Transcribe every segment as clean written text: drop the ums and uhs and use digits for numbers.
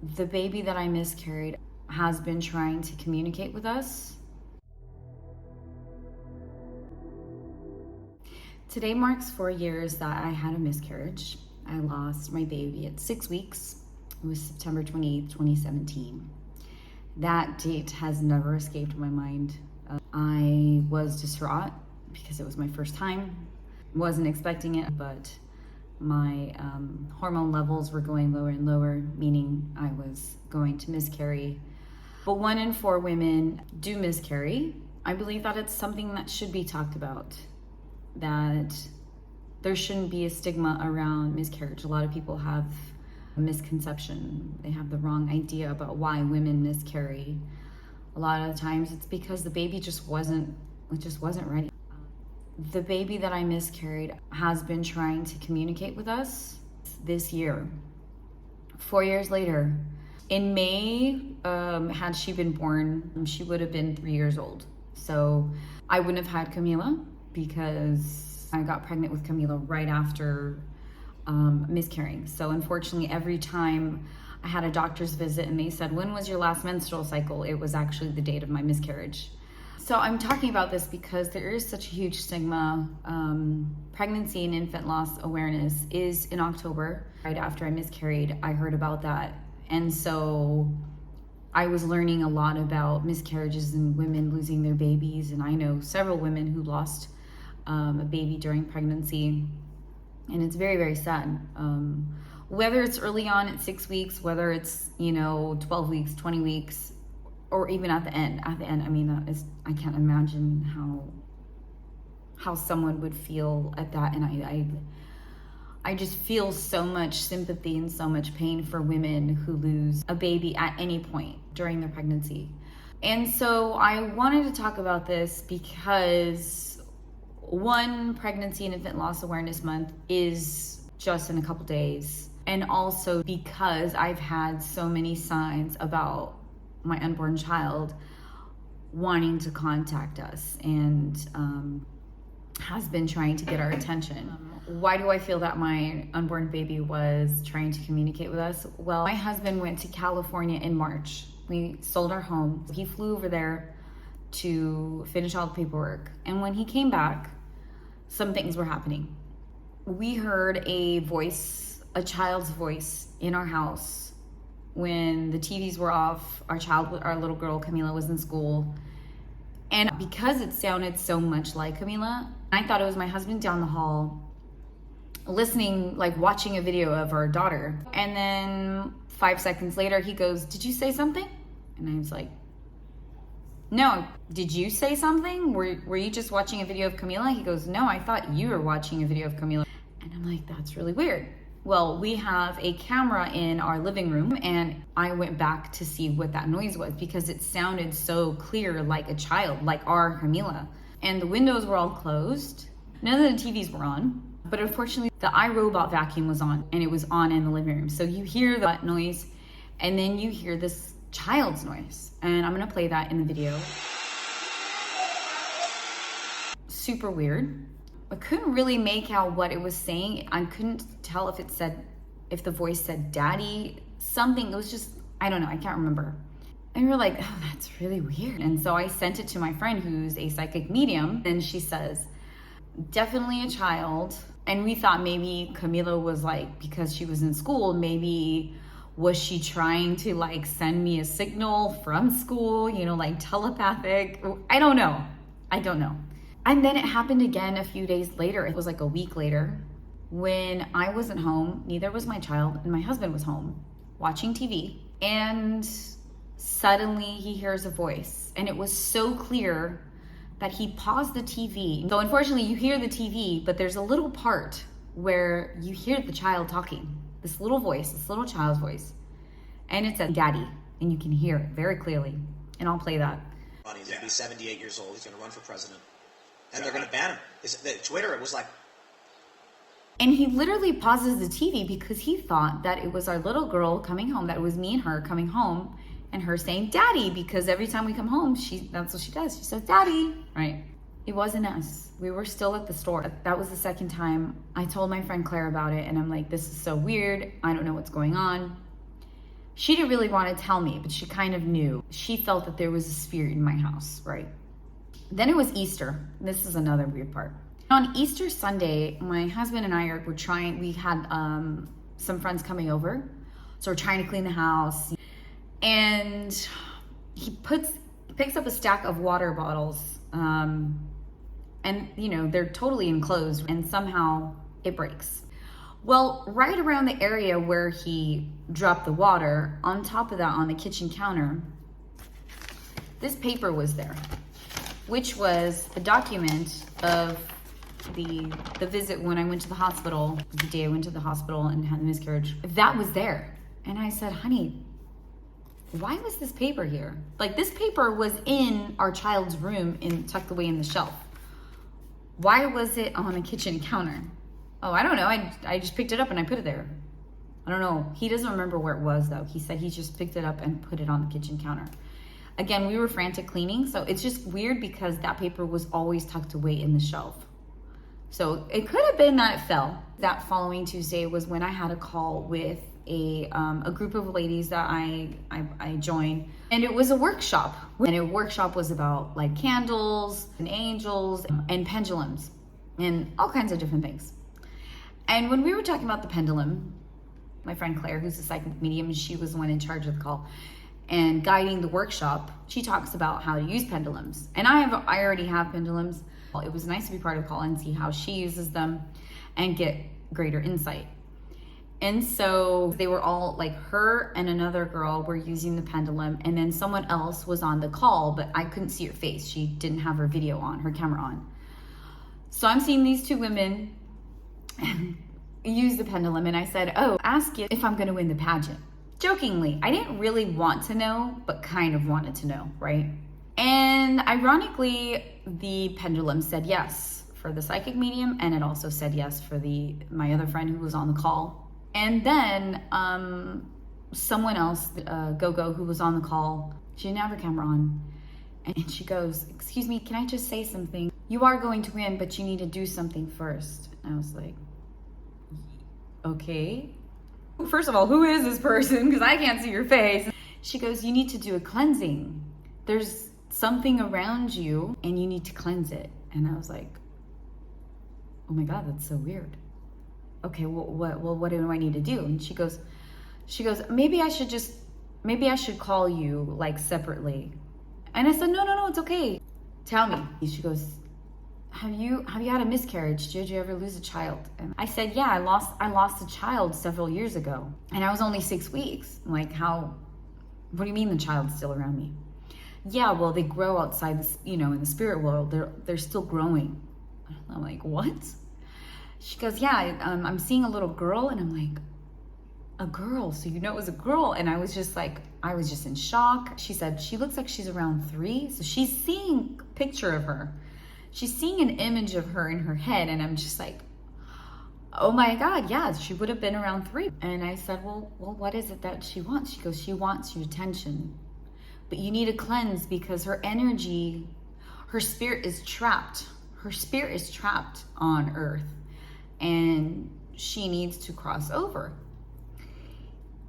The baby that I miscarried has been trying to communicate with us. Today marks 4 years that I had a miscarriage. I lost my baby at 6 weeks. It was September 28th, 2017. That date has never escaped my mind. I was distraught because it was my first time. Wasn't expecting it, but my hormone levels were going lower and lower, meaning I was going to miscarry. But 1 in 4 women do miscarry. I believe that it's something that should be talked about, that there shouldn't be a stigma around miscarriage. A lot of people have a misconception. They have the wrong idea about why women miscarry. A lot of times it's because the baby just wasn't ready. The baby that I miscarried has been trying to communicate with us this year. 4 years later, in May, had she been born, she would have been 3 years old. So I wouldn't have had Camila because I got pregnant with Camila right after miscarrying. So unfortunately, every time I had a doctor's visit and they said, "When was your last menstrual cycle?" it was actually the date of my miscarriage. So I'm talking about this because there is such a huge stigma. Pregnancy and infant loss awareness is in October. Right after I miscarried, I heard about that. And so I was learning a lot about miscarriages and women losing their babies. And I know several women who lost a baby during pregnancy. And it's very, very sad. Whether it's early on at 6 weeks, whether it's, 12 weeks, 20 weeks, or even at the end, I mean, I can't imagine how someone would feel at that. And I just feel so much sympathy and so much pain for women who lose a baby at any point during their pregnancy. And so I wanted to talk about this because Pregnancy and Infant Loss Awareness Month is just in a couple days. And also because I've had so many signs about my unborn child wanting to contact us and has been trying to get our attention. Why do I feel that my unborn baby was trying to communicate with us? Well, my husband went to California in March. We sold our home. He flew over there to finish all the paperwork. And when he came back, some things were happening. We heard a child's voice in our house when the TVs were off. Our little girl Camila was in school. And because it sounded so much like Camila, I thought it was my husband down the hall listening, like watching a video of our daughter. And then 5 seconds later, he goes, "Did you say something?" And I was like, "No, did you say something? Were you just watching a video of Camila?" He goes, "No, I thought you were watching a video of Camila." And I'm like, that's really weird. Well, we have a camera in our living room, and I went back to see what that noise was because it sounded so clear, like a child, like our Camila. And the windows were all closed. None of the TVs were on. But unfortunately, the iRobot vacuum was on, and it was on in the living room. So you hear that noise, and then you hear this child's noise. And I'm gonna play that in the video. Super weird. I couldn't really make out what it was saying. I couldn't tell if the voice said daddy, something. It was just, I don't know, I can't remember. And we were like, oh, that's really weird. And so I sent it to my friend who's a psychic medium, and she says, definitely a child. And we thought maybe Camila was like, because she was in school, maybe was she trying to like send me a signal from school, like telepathic? I don't know. And then it happened again a few days later. It was like a week later when I wasn't home, neither was my child, and my husband was home watching TV. And suddenly he hears a voice, and it was so clear that he paused the TV. So unfortunately you hear the TV, but there's a little part where you hear the child talking, this little voice, this little child's voice. And it said daddy, and you can hear it very clearly. And I'll play that. He's gonna be 78 years old, he's gonna run for president. And they're gonna ban him. Twitter, it was like... And he literally pauses the TV because he thought that it was our little girl coming home, that it was me and her coming home, and her saying daddy, because every time we come home, that's what she does. She says daddy, right? It wasn't us. We were still at the store. That was the second time. I told my friend Claire about it, and I'm like, this is so weird. I don't know what's going on. She didn't really want to tell me, but she kind of knew. She felt that there was a spirit in my house, right? Then it was Easter. This is another weird part. On Easter Sunday, my husband and I we had some friends coming over. So we're trying to clean the house. And he picks up a stack of water bottles. And, you know, they're totally enclosed, and somehow it breaks. Well, right around the area where he dropped the water, on top of that, on the kitchen counter, this paper was there, which was a document of the visit when I went to the hospital, the day I went to the hospital and had a miscarriage. That was there. And I said, honey, why was this paper here? Like, this paper was in our child's room tucked away in the shelf. Why was it on a kitchen counter? Oh, I don't know. I just picked it up and I put it there. I don't know. He doesn't remember where it was, though. He said he just picked it up and put it on the kitchen counter. Again, we were frantic cleaning, so it's just weird because that paper was always tucked away in the shelf. So it could have been that it fell. That following Tuesday was when I had a call with a group of ladies that I joined, and it was a workshop. And a workshop was about like candles and angels and pendulums and all kinds of different things. And when we were talking about the pendulum, my friend Claire, who's a psychic medium, she was the one in charge of the call and guiding the workshop. She talks about how to use pendulums, and I already have pendulums. It was nice to be part of the call and see how she uses them and get greater insight. And so they were all like, her and another girl were using the pendulum, and then someone else was on the call, but I couldn't see her face. She didn't have her video on, her camera on. So I'm seeing these two women use the pendulum, and I said, oh, ask you if I'm going to win the pageant. Jokingly, I didn't really want to know, but kind of wanted to know, right? And ironically, the pendulum said yes for the psychic medium, and it also said yes for my other friend who was on the call. And then someone else, Gogo, who was on the call, she didn't have her camera on, and she goes, excuse me, can I just say something? You are going to win, but you need to do something first. And I was like, okay. First of all, who is this person? Because I can't see your face. She goes, you need to do a cleansing. There's something around you and you need to cleanse it. And I was like, oh my God, that's so weird. Okay, well, what do I need to do? And she goes, maybe I should call you like separately. And I said, no, it's okay. Tell me. She goes, have you had a miscarriage? Did you ever lose a child? And I said, yeah, I lost a child several years ago, and I was only 6 weeks. I'm like, what do you mean the child's still around me? Yeah, well, they grow outside this, in the spirit world. They're still growing. I'm like, what? She goes, yeah, I'm seeing a little girl. And I'm like, a girl? So it was a girl? And I was just in shock. She said, she looks like she's around 3. So she's seeing a picture of her. She's seeing an image of her in her head. And I'm just like, oh my God, yeah, she would have been around 3. And I said, well, what is it that she wants? She goes, she wants your attention. But you need to cleanse because her energy, her spirit is trapped. Her spirit is trapped on earth. And she needs to cross over.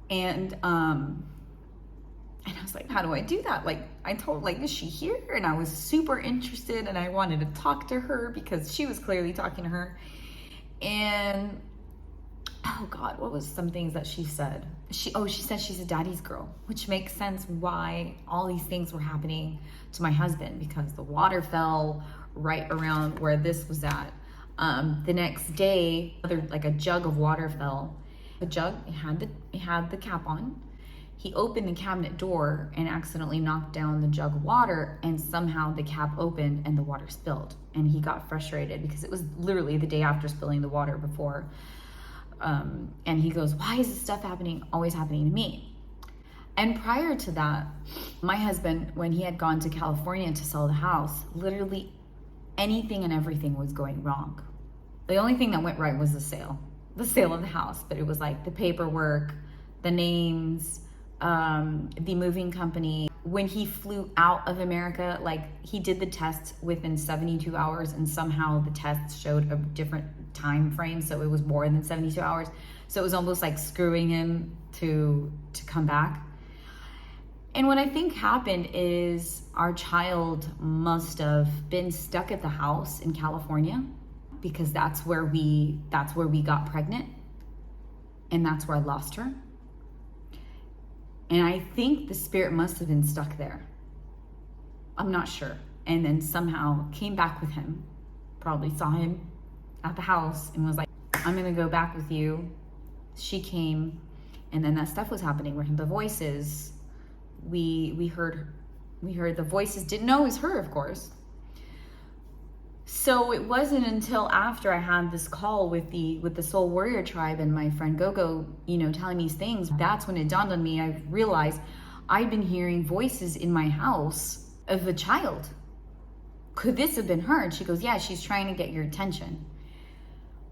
And I was like, how do I do that? Like, I told, like, is she here? And I was super interested and I wanted to talk to her because she was clearly talking to her. And, oh God, what was some things that she said? She said she's a daddy's girl, which makes sense why all these things were happening to my husband, because the water fell right around where this was at. The next day, a jug of water fell. The jug, it had the cap on. He opened the cabinet door and accidentally knocked down the jug of water, and somehow the cap opened and the water spilled. And he got frustrated because it was literally the day after spilling the water before. And he goes, why is this stuff always happening to me? And prior to that, my husband, when he had gone to California to sell the house, literally anything and everything was going wrong. The only thing that went right was the sale of the house. But it was like the paperwork, the names, the moving company. When he flew out of America, like, he did the test within 72 hours and somehow the test showed a different time frame, so it was more than 72 hours. So it was almost like screwing him to come back. And what I think happened is our child must have been stuck at the house in California, because that's where we got pregnant, and that's where I lost her. And I think the spirit must have been stuck there. I'm not sure. And then somehow came back with him, probably saw him at the house and was like, I'm gonna go back with you. She came, and then that stuff was happening where the voices, we heard the voices, didn't know it was her, of course. So it wasn't until after I had this call with the Soul Warrior tribe and my friend Gogo, telling me these things, that's when it dawned on me. I realized I'd been hearing voices in my house of a child. Could this have been her? And she goes, yeah, she's trying to get your attention.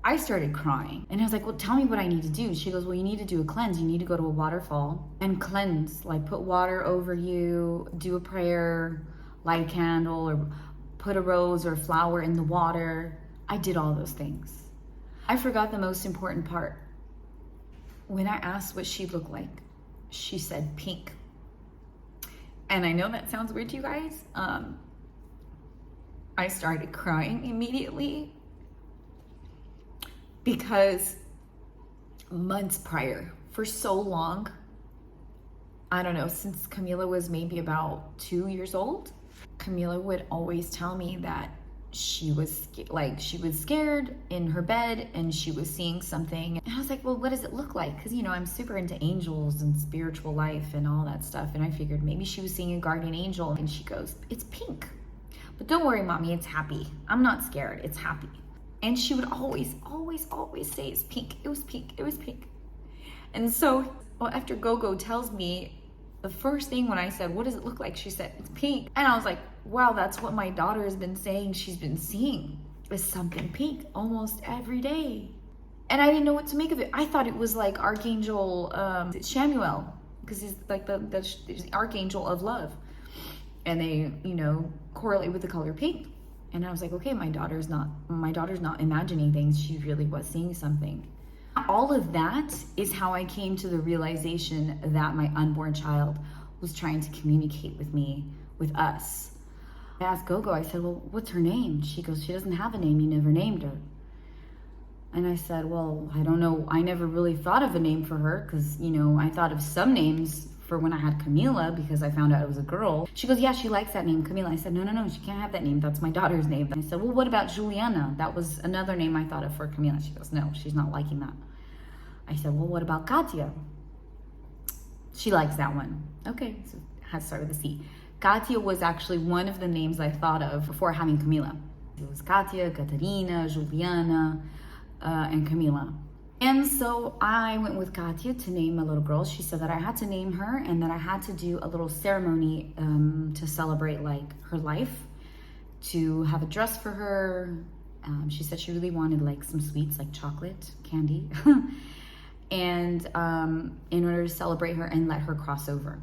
I started crying, and I was like, well, tell me what I need to do. She goes, well, you need to do a cleanse. You need to go to a waterfall and cleanse, like put water over you, do a prayer, light a candle, or put a rose or a flower in the water. I did all those things. I forgot the most important part. When I asked what she looked like, she said pink. And I know that sounds weird to you guys. I started crying immediately, because months prior, for so long, I don't know, since Camila was maybe about 2 years old, Camila would always tell me that she was scared in her bed and she was seeing something. And I was like, well, what does it look like? Because, I'm super into angels and spiritual life and all that stuff. And I figured maybe she was seeing a guardian angel. And she goes, it's pink. But don't worry, mommy, it's happy. I'm not scared, it's happy. And she would always say, it's pink, it was pink, it was pink. And so after Gogo tells me, the first thing when I said, what does it look like? She said, it's pink. And I was like, wow, that's what my daughter has been saying she's been seeing, is something pink almost every day. And I didn't know what to make of it. I thought it was like Archangel Shamuel, because he's like the Archangel of love. And they, correlate with the color pink. And I was like, okay, my daughter's not imagining things. She really was seeing something. All of that is how I came to the realization that my unborn child was trying to communicate with me, with us. I asked Gogo, I said, well, what's her name? She goes, she doesn't have a name, you never named her. And I said, well, I don't know. I never really thought of a name for her, because, I thought of some names for when I had Camila, because I found out it was a girl. She goes, yeah, she likes that name, Camila. I said, no, she can't have that name. That's my daughter's name. I said, well, what about Juliana? That was another name I thought of for Camila. She goes, no, she's not liking that. I said, well, what about Katya? She likes that one. Okay, so it had to start with a C. Katya was actually one of the names I thought of before having Camila. It was Katya, Katarina, Juliana, and Camila. And so I went with Katya to name my little girl. She said that I had to name her and that I had to do a little ceremony to celebrate like her life, to have a dress for her. She said she really wanted like some sweets, like chocolate, candy. And in order to celebrate her and let her cross over.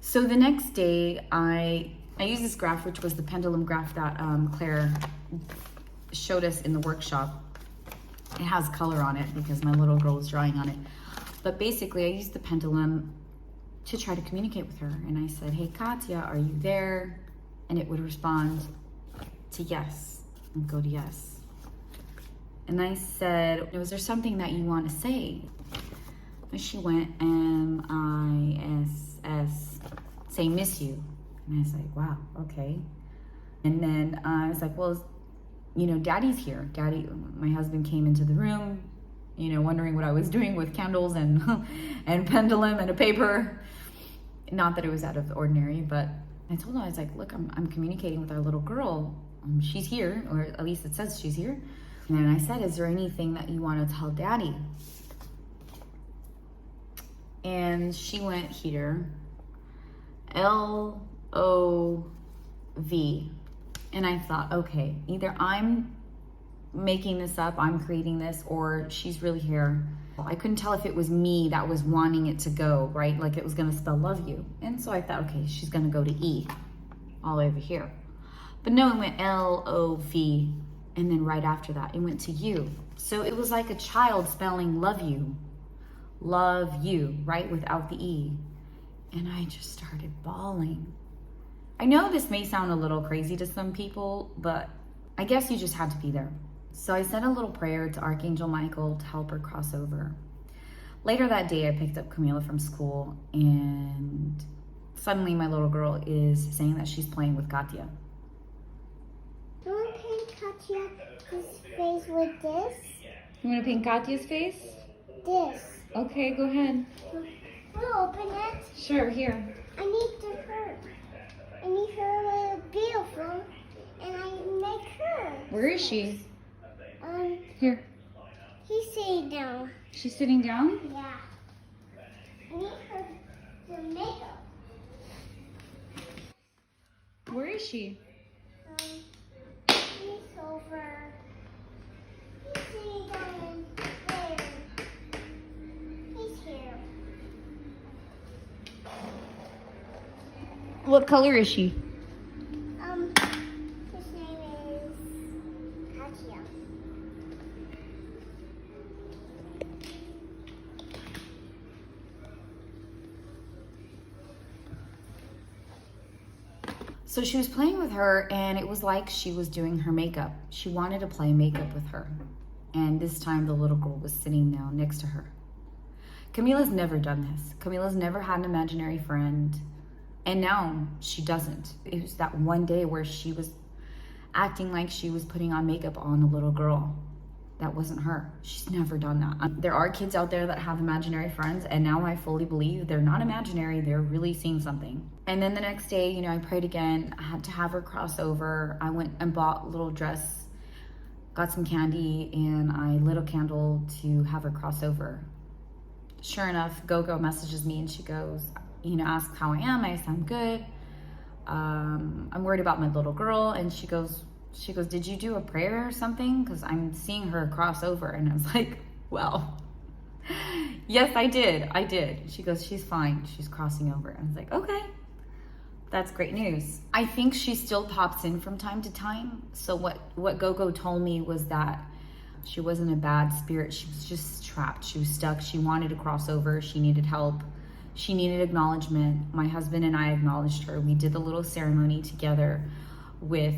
So the next day I used this graph, which was the pendulum graph that Claire showed us in the workshop. It has color on it because my little girl was drawing on it. But basically I used the pendulum to try to communicate with her. And I said, hey, Katya, are you there? And it would respond to yes, and go to yes. And I said, was there something that you want to say? And she went, M-I-S-S, say miss you. And I was like, wow, okay. And then I was like, well, Daddy's here. Daddy, my husband came into the room, wondering what I was doing with candles and pendulum and a paper. Not that it was out of the ordinary, but I told him, I was like, look, I'm communicating with our little girl. She's here, or at least it says she's here. And then I said, is there anything that you want to tell Daddy? And she went here, L-O-V. And I thought, okay, either I'm making this up, I'm creating this, or she's really here. I couldn't tell if it was me that was wanting it to go, right? Like it was going to spell love you. And so I thought, okay, she's going to go to E all over here. But no, it went L-O-V. And then right after that, it went to you. So it was like a child spelling love you, right? Without the E. And I just started bawling. I know this may sound a little crazy to some people, but I guess you just had to be there. So I said a little prayer to Archangel Michael to help her cross over. Later that day, I picked up Camila from school, and suddenly my little girl is saying that she's playing with Katya. Do you want to paint Katya's face with this? You want to paint Katya's face? This. Okay, go ahead. Will you open it? Sure, here. I need her to be beautiful, and I make her. Where is she? Here. He's sitting down. She's sitting down? Yeah. I need her to make up. Where is she? He's over. He's sitting down there. He's here. What color is she? His name is Katya. So she was playing with her, and it was like she was doing her makeup. She wanted to play makeup with her. And this time the little girl was sitting down next to her. Camila's never done this. Camila's never had an imaginary friend. And now she doesn't. It was that one day where she was acting like she was putting on makeup on a little girl. That wasn't her. She's never done that. There are kids out there that have imaginary friends, and now I fully believe they're not imaginary, they're really seeing something. And then the next day, you know, I prayed again. I had to have her cross over. I went and bought a little dress, got some candy, and I lit a candle to have her cross over. Sure enough, Gogo messages me and she goes, you know, asks how I am. I said, I'm good. I'm worried about my little girl. And she goes, did you do a prayer or something? Because I'm seeing her cross over. And I was like, well, yes, I did. She goes, she's fine. She's crossing over. I was like, okay, that's great news. I think she still pops in from time to time. So what Gogo told me was that she wasn't a bad spirit. She was just trapped. She was stuck. She wanted to cross over. She needed help. She needed acknowledgement. My husband and I acknowledged her. We did the little ceremony together with,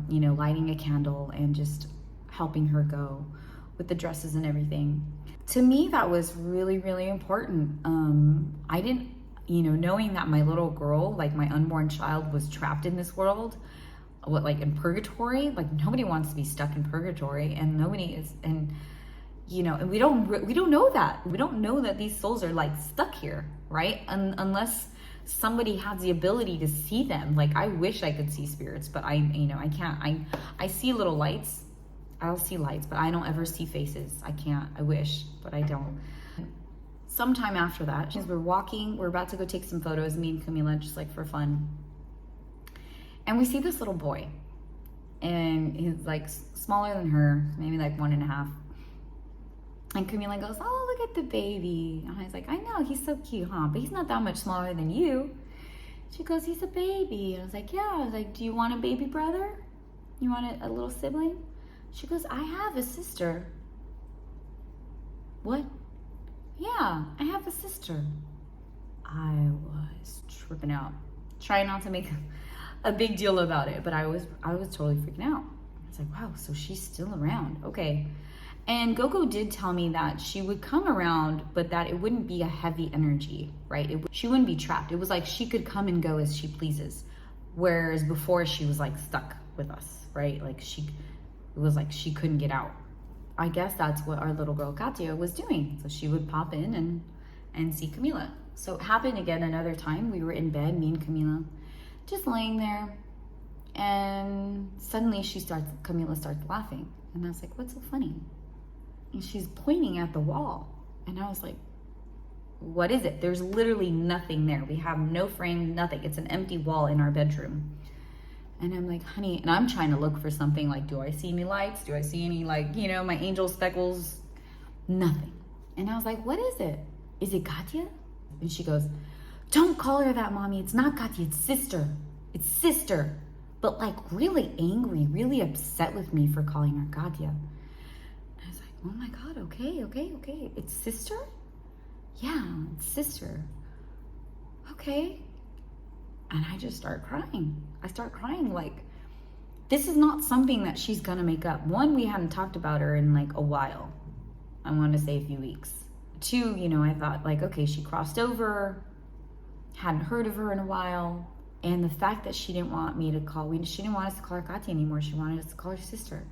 you know, lighting a candle and just helping her go with the dresses and everything. To me, that was really, really important. I didn't, you know, knowing that my little girl, like my unborn child, was trapped in this world, like in purgatory. Like nobody wants to be stuck in purgatory, and nobody is, and you know, and we don't know that. We don't know that these souls are like stuck here, right? Unless somebody has the ability to see them. Like I wish I could see spirits, but I can't. I see little lights. I'll see lights, but I don't ever see faces. I can't. I wish, but I don't. Sometime after that, as we're walking, we're about to go take some photos, me and Camila, just like for fun. And we see this little boy, and he's like smaller than her, maybe like 1.5. And Camila goes, oh, look at the baby. And I was like, I know, he's so cute, huh? But he's not that much smaller than you. She goes, he's a baby. And I was like, yeah. I was like, do you want a baby brother? You want a little sibling? She goes, I have a sister. What? Yeah, I have a sister. I was tripping out, trying not to make a big deal about it, but I was totally freaking out. I was like, wow, so she's still around. Okay. And Gogo did tell me that she would come around, but that it wouldn't be a heavy energy, right? She wouldn't be trapped. It was like she could come and go as she pleases. Whereas before she was like stuck with us, right? Like it was like she couldn't get out. I guess that's what our little girl Katya was doing. So she would pop in and see Camila. So it happened again another time. We were in bed, me and Camila, just laying there. And suddenly Camila starts laughing. And I was like, what's so funny? And she's pointing at the wall. And I was like, what is it? There's literally nothing there. We have no frame, nothing. It's an empty wall in our bedroom. And I'm like, honey, and I'm trying to look for something like, do I see any lights? Do I see any, like, you know, my angel speckles? Nothing. And I was like, what is it? Is it Katya? And she goes, don't call her that, mommy. It's not Katya, it's sister. It's sister. but like really angry, really upset with me for calling her Katia. I was like, oh my God, okay. It's sister? Yeah, it's sister. Okay. And I just start crying. I start crying like, this is not something that she's gonna make up. One, we hadn't talked about her in like a while. I want to say a few weeks. Two, you know, I thought like, okay, she crossed over, hadn't heard of her in a while. And the fact that she didn't want me to call, she didn't want us to call her Katia anymore. She wanted us to call her sister.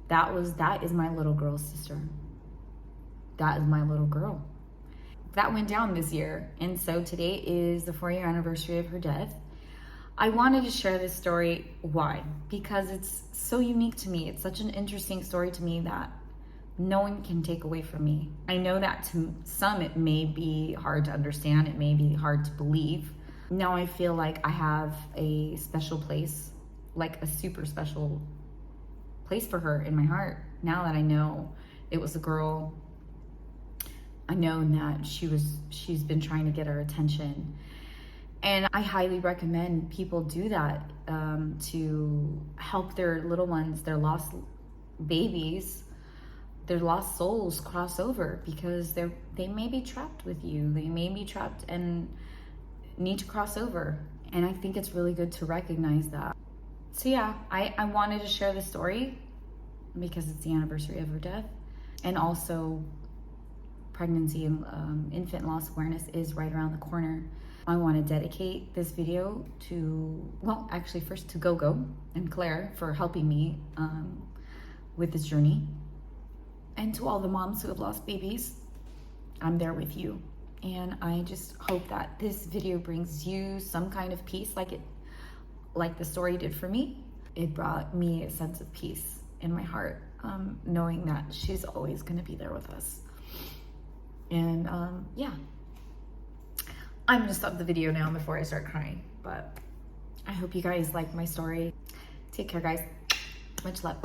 That is my little girl's sister. That is my little girl. That went down this year. And so today is the 4-year anniversary of her death. I wanted to share this story. Why? Because it's so unique to me. It's such an interesting story to me that no one can take away from me. I know that to some it may be hard to understand. It may be hard to believe. Now I feel like I have a special place, like a super special place for her in my heart. Now that I know it was a girl, I know that she's been trying to get our attention. And I highly recommend people do that to help their little ones, their lost babies, their lost souls cross over, because they may be trapped with you. They may be trapped and need to cross over. And I think it's really good to recognize that. So yeah, I wanted to share this story because it's the anniversary of her death. And also pregnancy and infant loss awareness is right around the corner. I want to dedicate this video to, well, actually first to Gogo and Claire for helping me with this journey. And to all the moms who have lost babies, I'm there with you. And I just hope that this video brings you some kind of peace like the story did for me. It brought me a sense of peace in my heart, knowing that she's always going to be there with us. And yeah, I'm gonna stop the video now before I start crying, but I hope you guys like my story. Take care, guys. Much love.